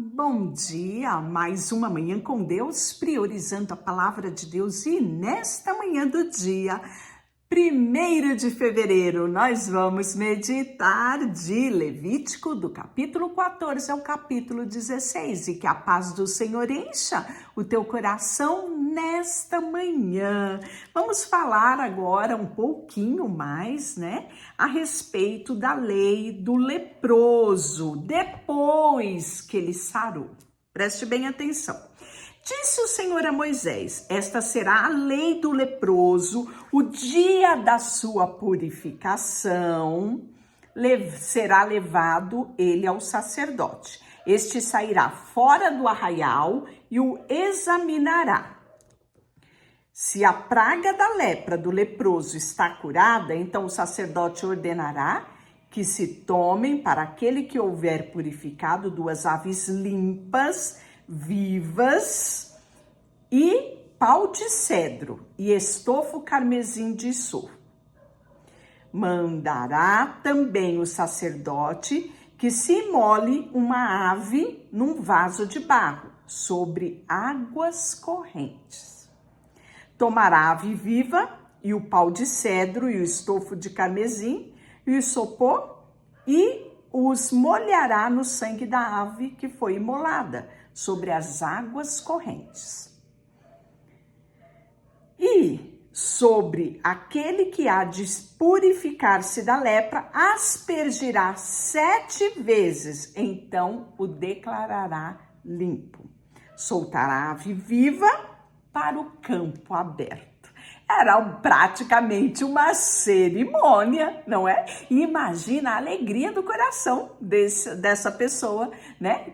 Bom dia, mais uma manhã com Deus, priorizando a palavra de Deus. E nesta manhã do dia 1º de fevereiro, nós vamos meditar de Levítico, do capítulo 14 ao capítulo 16. E que a paz do Senhor encha o teu coração nesta manhã. Vamos falar agora um pouquinho mais, a respeito da lei do leproso, depois que ele sarou. Preste bem atenção. Disse o Senhor a Moisés: esta será a lei do leproso, o dia da sua purificação, será levado ele ao sacerdote. Este sairá fora do arraial e o examinará. Se a praga da lepra do leproso está curada, então o sacerdote ordenará que se tomem para aquele que houver purificado 2 aves limpas, vivas, e pau de cedro e estofo carmesim de isopo. Mandará também o sacerdote que se imole uma ave num vaso de barro sobre águas correntes. Tomará a ave viva e o pau de cedro e o estofo de carmesim e o isopo e os molhará no sangue da ave que foi imolada sobre as águas correntes. E sobre aquele que há de purificar-se da lepra, aspergirá 7 vezes, então o declarará limpo. Soltará a ave viva para o campo aberto. Era praticamente uma cerimônia, não é? E imagina a alegria do coração dessa pessoa,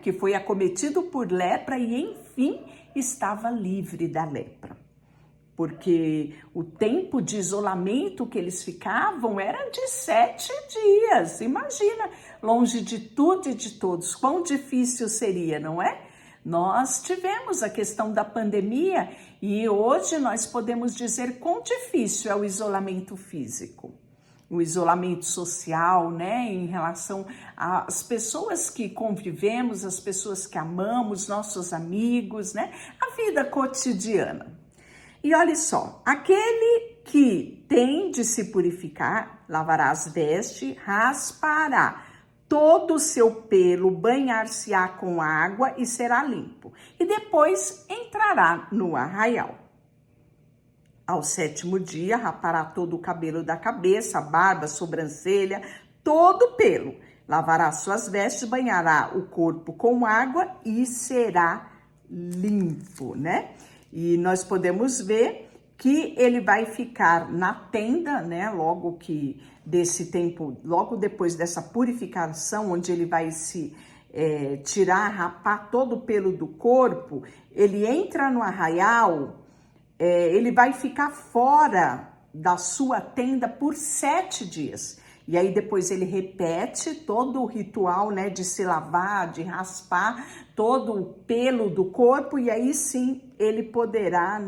que foi acometido por lepra e, enfim, estava livre da lepra. Porque o tempo de isolamento que eles ficavam era de 7 dias. Imagina, longe de tudo e de todos, quão difícil seria, não é? Nós tivemos a questão da pandemia e hoje nós podemos dizer quão difícil é o isolamento físico, o isolamento social, em relação às pessoas que convivemos, as pessoas que amamos, nossos amigos, a vida cotidiana. E olha só, aquele que tem de se purificar, lavará as vestes, raspará todo o seu pelo, banhar-se-á com água e será limpo. E depois entrará no arraial. Ao 7º dia, rapará todo o cabelo da cabeça, barba, sobrancelha, todo o pelo. Lavará suas vestes, banhará o corpo com água e será limpo, E nós podemos ver que ele vai ficar na tenda, logo que desse tempo, logo depois dessa purificação, onde ele vai se rapar todo o pelo do corpo, ele entra no arraial, ele vai ficar fora da sua tenda por 7 dias. E aí depois ele repete todo o ritual, de se lavar, de raspar todo o pelo do corpo, e aí sim ele poderá,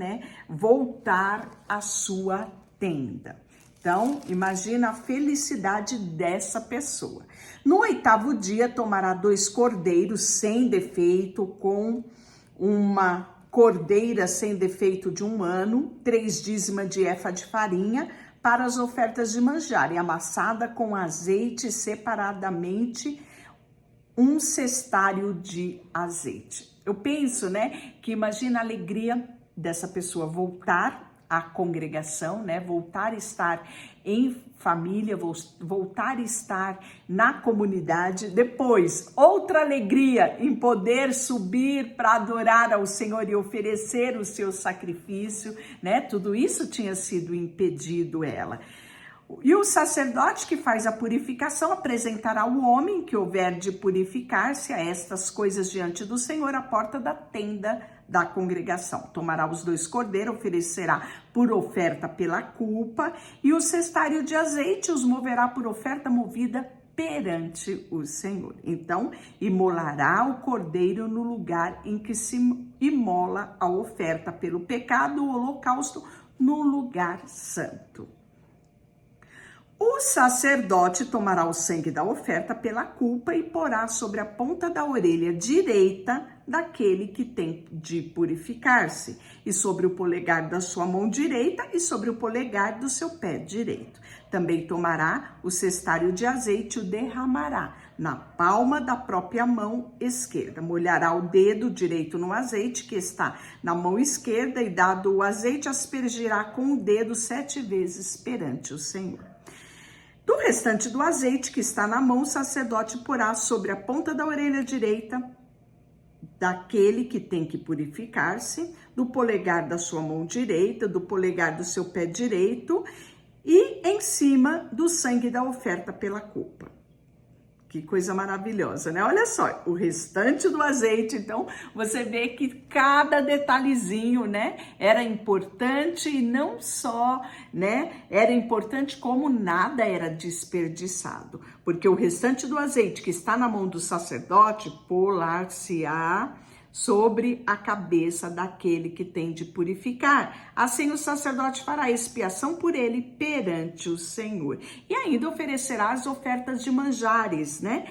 voltar à sua tenda. Então, imagina a felicidade dessa pessoa. No 8º dia, tomará 2 cordeiros sem defeito, com uma cordeira sem defeito de 1 ano, 3 dízimas de efa de farinha, para as ofertas de manjar, e amassada com azeite separadamente, 1 cestário de azeite. Eu penso, que imagina a alegria dessa pessoa voltar à congregação, voltar a estar em família, voltar a estar na comunidade. Depois, outra alegria em poder subir para adorar ao Senhor e oferecer o seu sacrifício, Tudo isso tinha sido impedido ela. E o sacerdote que faz a purificação apresentará o homem que houver de purificar-se a estas coisas diante do Senhor à porta da tenda da congregação. Tomará os 2 cordeiros, oferecerá por oferta pela culpa, e o cestário de azeite os moverá por oferta movida perante o Senhor. Então, imolará o cordeiro no lugar em que se imola a oferta pelo pecado, o holocausto no lugar santo. O sacerdote tomará o sangue da oferta pela culpa e porá sobre a ponta da orelha direita daquele que tem de purificar-se, e sobre o polegar da sua mão direita e sobre o polegar do seu pé direito. Também tomará o cestário de azeite e o derramará na palma da própria mão esquerda. Molhará o dedo direito no azeite que está na mão esquerda e, dado o azeite, aspergirá com o dedo 7 vezes perante o Senhor. Do restante do azeite que está na mão, o sacerdote porá sobre a ponta da orelha direita daquele que tem que purificar-se, do polegar da sua mão direita, do polegar do seu pé direito e em cima do sangue da oferta pela culpa. Que coisa maravilhosa, né? Olha só, o restante do azeite, então, você vê que cada detalhezinho, né, era importante e não só, né, era importante como nada era desperdiçado, porque o restante do azeite que está na mão do sacerdote pular-se-á sobre a cabeça daquele que tem de purificar. Assim o sacerdote fará expiação por ele perante o Senhor. E ainda oferecerá as ofertas de manjares, né?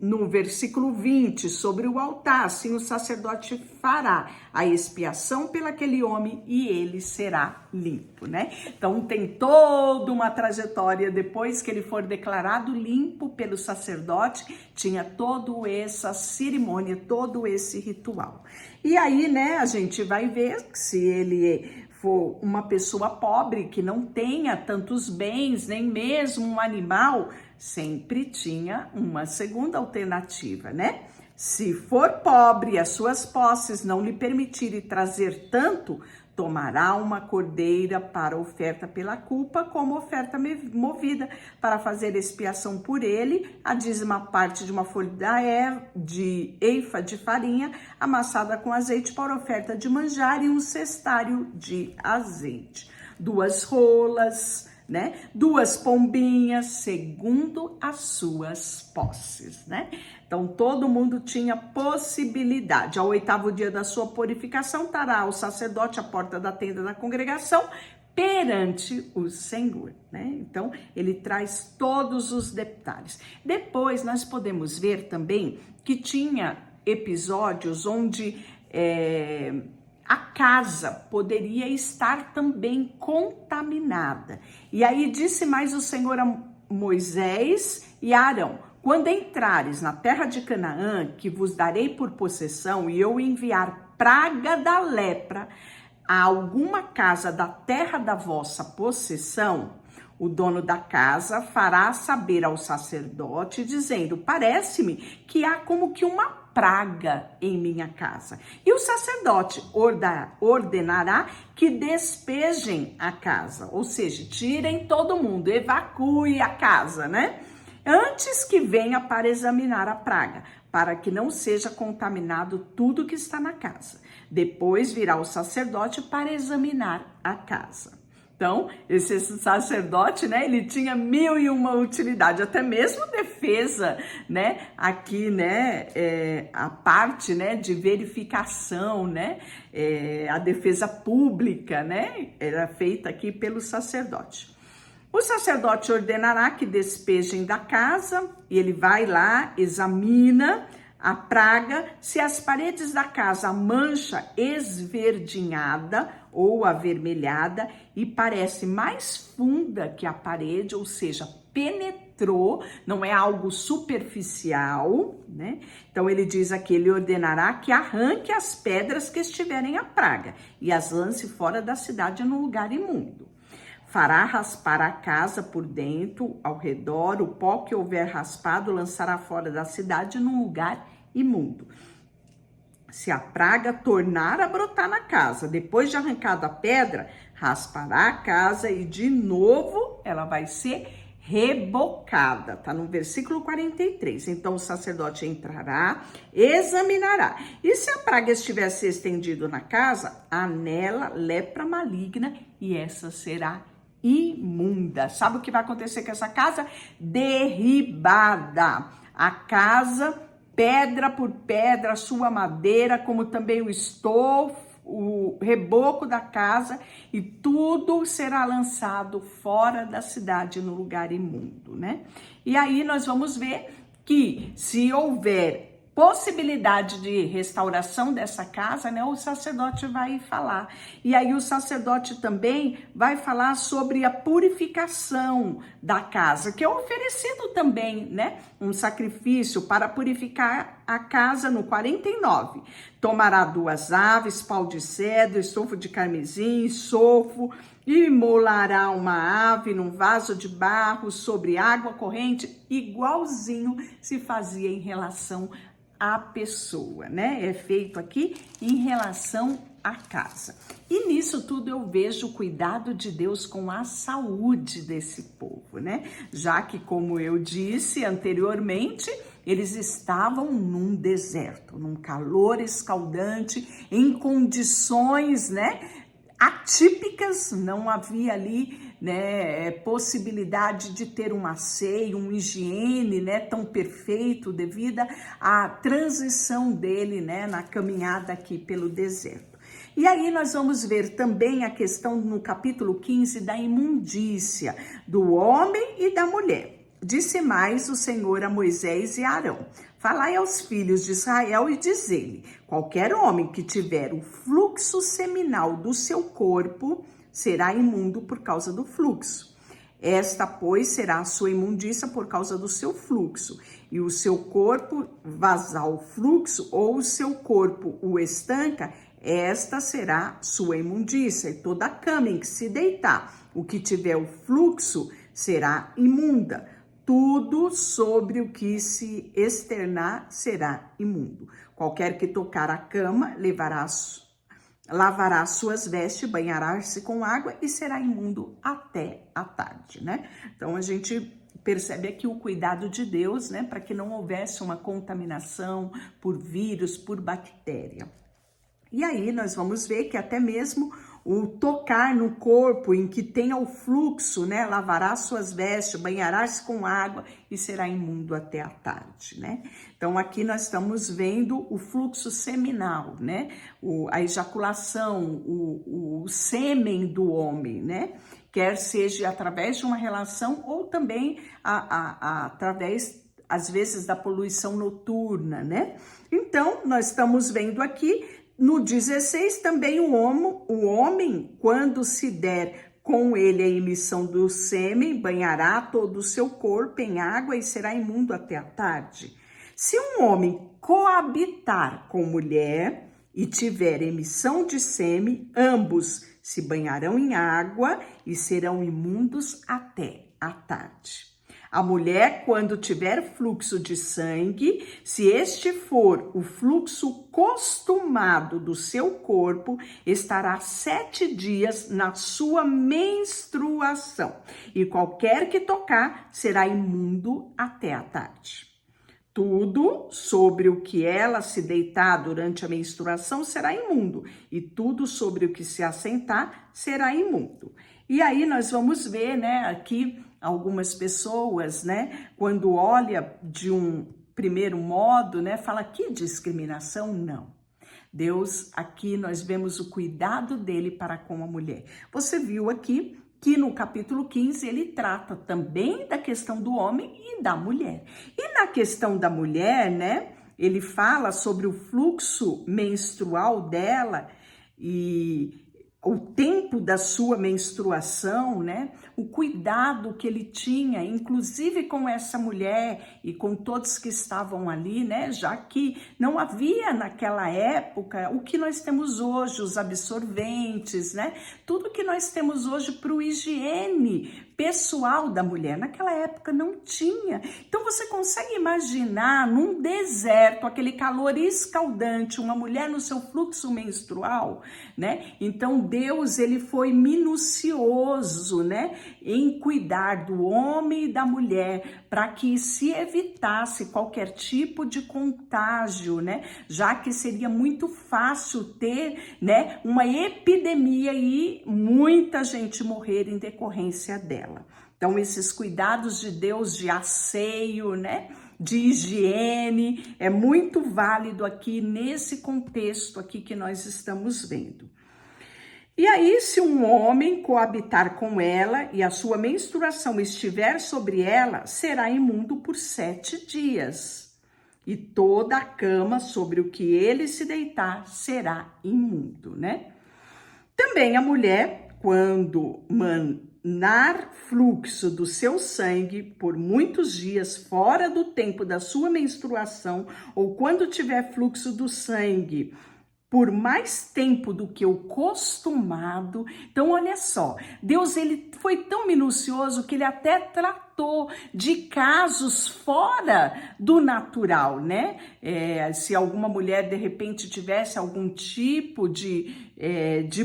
No versículo 20, sobre o altar, assim o sacerdote fará a expiação pelaquele homem e ele será limpo, né? Então tem toda uma trajetória depois que ele for declarado limpo pelo sacerdote, tinha toda essa cerimônia, todo esse ritual. E aí, né, a gente vai ver que se ele for uma pessoa pobre, que não tenha tantos bens, nem mesmo um animal, sempre tinha uma segunda alternativa, né? Se for pobre e as suas posses não lhe permitirem trazer tanto, tomará uma cordeira para oferta pela culpa, como oferta movida, para fazer expiação por ele, a 10ª parte de uma folha de eifa de farinha, amassada com azeite para oferta de manjar, e um cestário de azeite. 2 rolas, né? 2 pombinhas, segundo as suas posses, né? Então, todo mundo tinha possibilidade. Ao 8º dia da sua purificação, estará o sacerdote à porta da tenda da congregação perante o Senhor, né? Então, ele traz todos os detalhes. Depois, nós podemos ver também que tinha episódios onde a casa poderia estar também contaminada. E aí disse mais o Senhor a Moisés e a Arão: quando entrares na terra de Canaã, que vos darei por possessão, e eu enviar praga da lepra a alguma casa da terra da vossa possessão, o dono da casa fará saber ao sacerdote, dizendo: parece-me que há como que uma praga em minha casa. E o sacerdote ordenará que despejem a casa, ou seja, tirem todo mundo, evacue a casa, né? Antes que venha para examinar a praga, para que não seja contaminado tudo que está na casa. Depois virá o sacerdote para examinar a casa. Então, esse sacerdote, né, ele tinha 1001 utilidade, até mesmo defesa, né, aqui, né, a parte, né, de verificação, né, a defesa pública, né, era feita aqui pelo sacerdote. O sacerdote ordenará que despejem da casa, e ele vai lá, examina a praga. Se as paredes da casa mancha esverdinhada ou avermelhada e parece mais funda que a parede, ou seja, penetrou, não é algo superficial, né? Então ele diz aqui, ele ordenará que arranque as pedras que estiverem a praga e as lance fora da cidade num lugar imundo. Fará raspar a casa por dentro, ao redor, o pó que houver raspado lançará fora da cidade num lugar imundo. Se a praga tornar a brotar na casa, depois de arrancada a pedra, raspará a casa e de novo ela vai ser rebocada, tá no versículo 43. Então o sacerdote entrará, examinará, e se a praga estiver se estendido na casa, há nela lepra maligna e essa será imunda. Sabe o que vai acontecer com essa casa? Derribada. A casa, pedra por pedra, a sua madeira, como também o estofo, o reboco da casa e tudo será lançado fora da cidade no lugar imundo, né? E aí nós vamos ver que se houver possibilidade de restauração dessa casa, né, o sacerdote vai falar. E aí o sacerdote também vai falar sobre a purificação da casa, que é oferecido também, né, um sacrifício para purificar a casa no 49. Tomará 2 aves, pau de cedro, estofo de carmesim, sofo, e imolará uma ave num vaso de barro sobre água corrente, igualzinho se fazia em relação à pessoa, né? É feito aqui em relação à casa. E nisso tudo eu vejo o cuidado de Deus com a saúde desse povo, né? Já que, como eu disse anteriormente, eles estavam num deserto, num calor escaldante, em condições, né, atípicas, não havia ali, né, possibilidade de ter um asseio, uma higiene, né, tão perfeito devido à transição dele, né, na caminhada aqui pelo deserto. E aí nós vamos ver também a questão no capítulo 15 da imundícia do homem e da mulher. Disse mais o Senhor a Moisés e a Arão: falai aos filhos de Israel e dizei-lhe: qualquer homem que tiver o fluxo seminal do seu corpo será imundo por causa do fluxo. Esta, pois, será a sua imundícia por causa do seu fluxo, e o seu corpo vazar o fluxo, ou o seu corpo o estanca, esta será sua imundícia. E toda cama em que se deitar, o que tiver o fluxo, será imunda. Tudo sobre o que se externar será imundo. Qualquer que tocar a cama lavará suas vestes, banhará-se com água e será imundo até a tarde, né? Então a gente percebe aqui o cuidado de Deus, né, para que não houvesse uma contaminação por vírus, por bactéria. E aí nós vamos ver que até mesmo o tocar no corpo em que tenha o fluxo, né, lavará suas vestes, banhará-se com água e será imundo até a tarde, né? Então aqui nós estamos vendo o fluxo seminal, né? A ejaculação, o sêmen do homem, né? Quer seja através de uma relação ou também através, às vezes, da poluição noturna, né? Então nós estamos vendo aqui no 16, também o homem, quando se der com ele a emissão do sêmen, banhará todo o seu corpo em água e será imundo até a tarde. Se um homem coabitar com mulher e tiver emissão de sêmen, ambos se banharão em água e serão imundos até a tarde. A mulher, quando tiver fluxo de sangue, se este for o fluxo costumado do seu corpo, estará 7 dias na sua menstruação, e qualquer que tocar será imundo até a tarde. Tudo sobre o que ela se deitar durante a menstruação será imundo, e tudo sobre o que se assentar será imundo. E aí nós vamos ver, né, aqui algumas pessoas, né, quando olha de um primeiro modo, né, fala que discriminação, não. Deus, aqui nós vemos o cuidado dele para com a mulher. Você viu aqui que no capítulo 15 ele trata também da questão do homem e da mulher. E na questão da mulher, né, ele fala sobre o fluxo menstrual dela e o tempo da sua menstruação, né? O cuidado que ele tinha, inclusive com essa mulher e com todos que estavam ali, né? Já que não havia naquela época o que nós temos hoje, os absorventes, né? Tudo que nós temos hoje para o higiene pessoal da mulher. Naquela época não tinha. Então você consegue imaginar num deserto, aquele calor escaldante, uma mulher no seu fluxo menstrual, né? Então Deus, ele foi minucioso, né, em cuidar do homem e da mulher para que se evitasse qualquer tipo de contágio, né? Já que seria muito fácil ter, né, uma epidemia e muita gente morrer em decorrência dela. Então, esses cuidados de Deus de asseio, né, de higiene, é muito válido aqui nesse contexto aqui que nós estamos vendo. E aí, se um homem coabitar com ela e a sua menstruação estiver sobre ela, será imundo por 7 dias. E toda a cama sobre o que ele se deitar será imundo, né? Também a mulher, quando manar fluxo do seu sangue por muitos dias fora do tempo da sua menstruação, ou quando tiver fluxo do sangue por mais tempo do que o costumado. Então, olha só, Deus ele foi tão minucioso que ele até tratou de casos fora do natural, né? Se alguma mulher, de repente, tivesse algum tipo de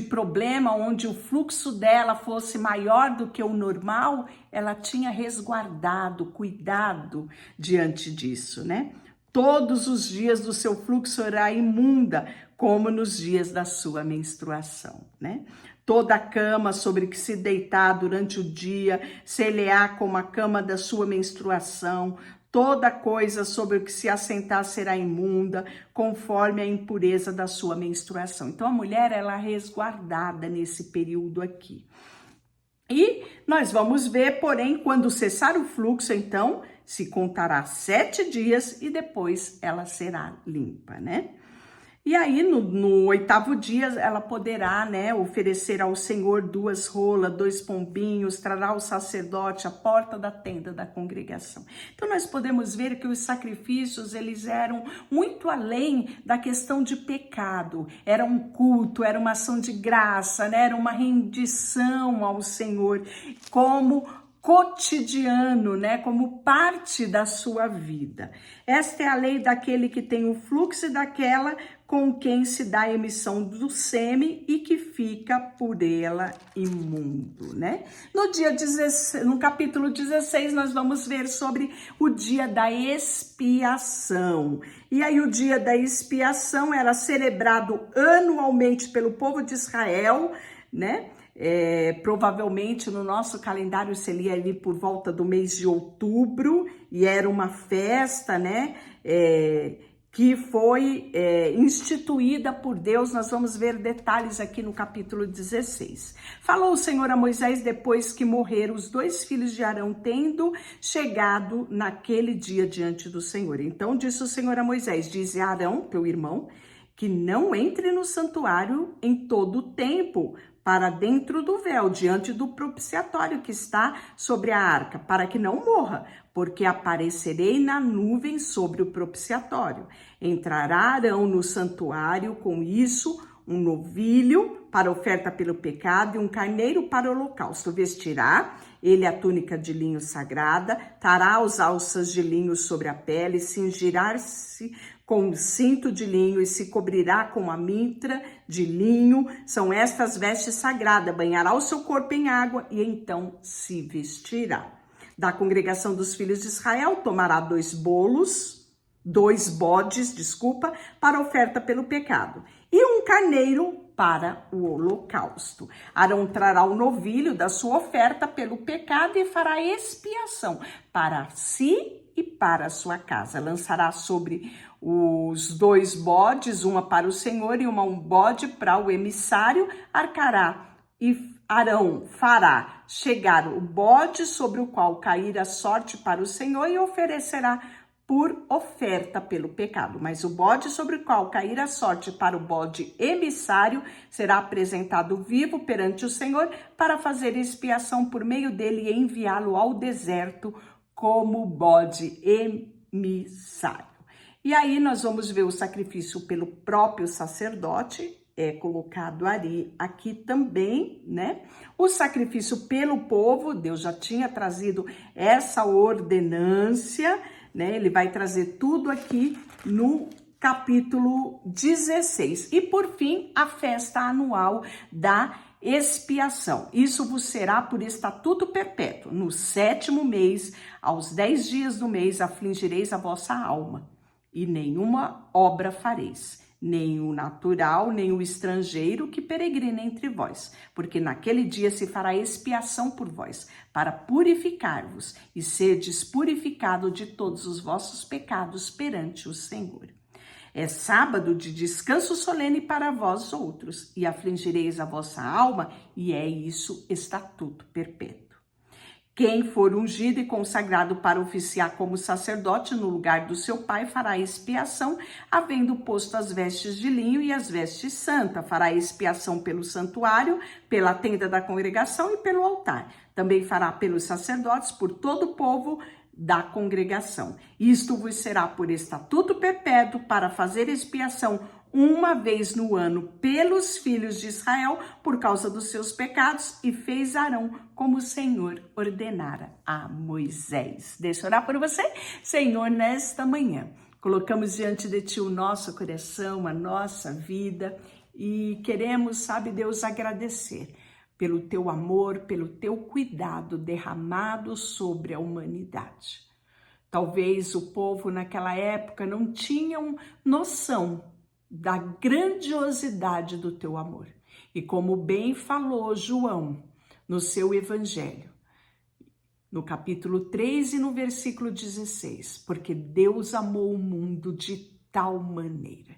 problema onde o fluxo dela fosse maior do que o normal, ela tinha resguardado, cuidado diante disso, né? Todos os dias do seu fluxo será imunda, como nos dias da sua menstruação, né? Toda a cama sobre que se deitar durante o dia, se-lhe-á como a cama da sua menstruação, toda coisa sobre o que se assentar será imunda, conforme a impureza da sua menstruação. Então, a mulher, ela é resguardada nesse período aqui. E nós vamos ver, porém, quando cessar o fluxo, então, se contará 7 dias e depois ela será limpa, né? E aí, no 8º dia, ela poderá, né, oferecer ao Senhor 2 rolas, 2 pombinhos, trará ao sacerdote à porta da tenda da congregação. Então, nós podemos ver que os sacrifícios, eles eram muito além da questão de pecado. Era um culto, era uma ação de graça, né, era uma rendição ao Senhor, como cotidiano, né, como parte da sua vida. Esta é a lei daquele que tem o fluxo e daquela com quem se dá a emissão do sêmen e que fica por ela imundo, né? No capítulo 16, nós vamos ver sobre o dia da expiação. E aí o dia da expiação era celebrado anualmente pelo povo de Israel, né? Provavelmente no nosso calendário seria ali por volta do mês de outubro, e era uma festa, né, que foi instituída por Deus. Nós vamos ver detalhes aqui no capítulo 16. Falou o Senhor a Moisés depois que morreram os 2 filhos de Arão, tendo chegado naquele dia diante do Senhor. Então disse o Senhor a Moisés, dize a Arão, teu irmão, que não entre no santuário em todo o tempo, para dentro do véu, diante do propiciatório que está sobre a arca, para que não morra, porque aparecerei na nuvem sobre o propiciatório. Entrará Arão no santuário com isso, um novilho para oferta pelo pecado e um carneiro para o holocausto. Vestirá ele a túnica de linho sagrada, tará as alças de linho sobre a pele, cingirá-se com um cinto de linho e se cobrirá com a mitra de linho. São estas vestes sagradas. Banhará o seu corpo em água e então se vestirá. Da congregação dos filhos de Israel tomará 2 bodes, para oferta pelo pecado e um carneiro para o holocausto. Arão trará o novilho da sua oferta pelo pecado e fará expiação para si e para a sua casa. Lançará sobre os 2 bodes, uma para o Senhor e um bode para o emissário, arcará e Arão fará chegar o bode sobre o qual cair a sorte para o Senhor e oferecerá por oferta pelo pecado. Mas o bode sobre o qual cair a sorte para o bode emissário será apresentado vivo perante o Senhor para fazer expiação por meio dele e enviá-lo ao deserto como bode emissário. E aí nós vamos ver o sacrifício pelo próprio sacerdote, colocado aqui também, né? O sacrifício pelo povo, Deus já tinha trazido essa ordenância, né? Ele vai trazer tudo aqui no capítulo 16. E por fim, a festa anual da expiação. Isso vos será por estatuto perpétuo. No 7º mês, aos 10 dias do mês, afligireis a vossa alma, e nenhuma obra fareis. nem o natural, nem o estrangeiro que peregrina entre vós, porque naquele dia se fará expiação por vós, para purificar-vos, e serdes purificado de todos os vossos pecados perante o Senhor. É sábado de descanso solene para vós outros, e afligireis a vossa alma, e é isso estatuto perpétuo. Quem for ungido e consagrado para oficiar como sacerdote no lugar do seu pai fará expiação, havendo posto as vestes de linho e as vestes santas. Fará expiação pelo santuário, pela tenda da congregação e pelo altar. Também fará pelos sacerdotes, por todo o povo da congregação. Isto vos será por estatuto perpétuo para fazer expiação uma vez no ano pelos filhos de Israel por causa dos seus pecados, e fez Arão como o Senhor ordenara a Moisés. Deixa eu orar por você. Senhor, nesta manhã, colocamos diante de Ti o nosso coração, a nossa vida, e queremos, sabe, Deus, agradecer pelo Teu amor, pelo Teu cuidado derramado sobre a humanidade. Talvez o povo naquela época não tinham noção da grandiosidade do Teu amor. E como bem falou João no seu evangelho, no capítulo 3 e no versículo 16, porque Deus amou o mundo de tal maneira.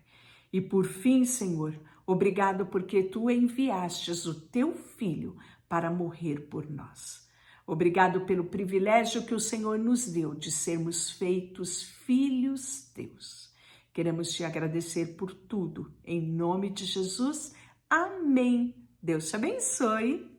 E por fim, Senhor, obrigado porque Tu enviastes o Teu Filho para morrer por nós. Obrigado pelo privilégio que o Senhor nos deu de sermos feitos filhos Teus. Queremos Te agradecer por tudo. Em nome de Jesus, amém. Deus te abençoe.